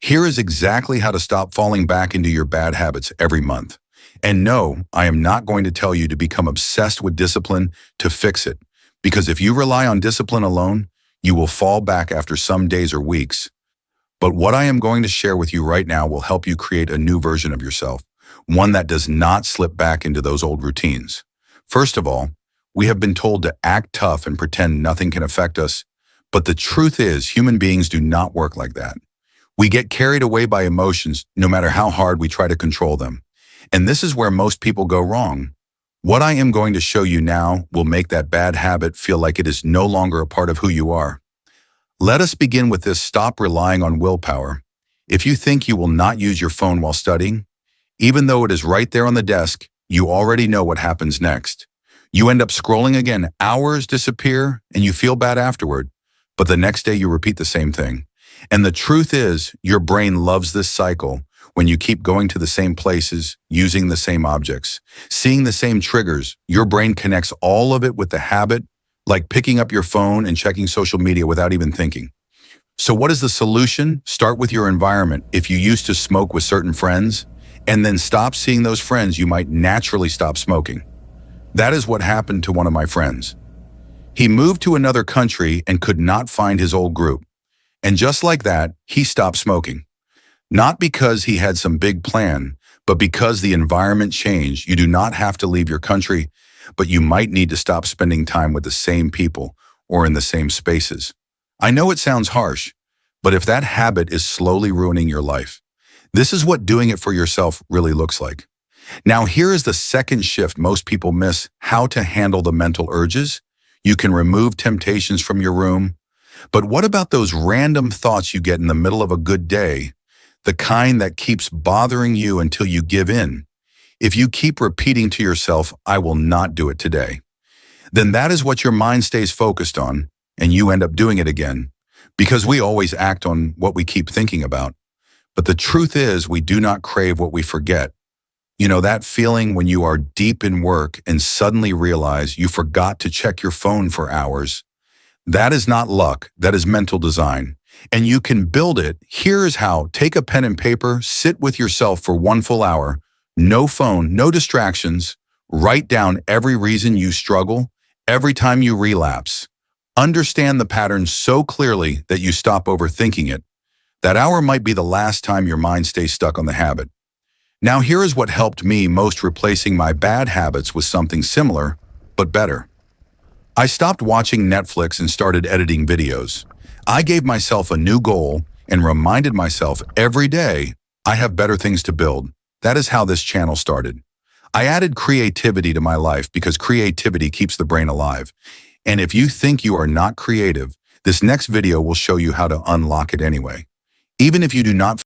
Here is exactly how to stop falling back into your bad habits every month. And no, I am not going to tell you to become obsessed with discipline to fix it, because if you rely on discipline alone, you will fall back after some days or weeks. But what I am going to share with you right now will help you create a new version of yourself, one that does not slip back into those old routines. First of all, we have been told to act tough and pretend nothing can affect us, but the truth is human beings do not work like that. We get carried away by emotions no matter how hard we try to control them. And this is where most people go wrong. What I am going to show you now will make that bad habit feel like it is no longer a part of who you are. Let us begin with this: stop relying on willpower. If you think you will not use your phone while studying, even though it is right there on the desk, you already know what happens next. You end up scrolling again, hours disappear, and you feel bad afterward. But the next day you repeat the same thing. And the truth is, your brain loves this cycle. When you keep going to the same places, using the same objects, seeing the same triggers, your brain connects all of it with the habit, like picking up your phone and checking social media without even thinking. So what is the solution? Start with your environment. If you used to smoke with certain friends, and then stop seeing those friends, you might naturally stop smoking. That is what happened to one of my friends. He moved to another country and could not find his old group. And just like that, he stopped smoking. Not because he had some big plan, but because the environment changed. You do not have to leave your country, but you might need to stop spending time with the same people or in the same spaces. I know it sounds harsh, but if that habit is slowly ruining your life, this is what doing it for yourself really looks like. Now, here is the second shift most people miss: how to handle the mental urges. You can remove temptations from your room. But what about those random thoughts you get in the middle of a good day? The kind that keeps bothering you until you give in. If you keep repeating to yourself, "I will not do it today," then that is what your mind stays focused on, and you end up doing it again. Because we always act on what we keep thinking about. But the truth is, we do not crave what we forget. You know that feeling when you are deep in work and suddenly realize you forgot to check your phone for hours? That is not luck, that is mental design. And you can build it. Here is how. Take a pen and paper, sit with yourself for 1 full hour, no phone, no distractions. Write down every reason you struggle, every time you relapse. Understand the pattern so clearly that you stop overthinking it. That hour might be the last time your mind stays stuck on the habit. Now here is what helped me most: replacing my bad habits with something similar, but better. I stopped watching Netflix and started editing videos. I gave myself a new goal and reminded myself every day I have better things to build. That is how this channel started. I added creativity to my life because creativity keeps the brain alive. And if you think you are not creative, this next video will show you how to unlock it anyway. Even if you do not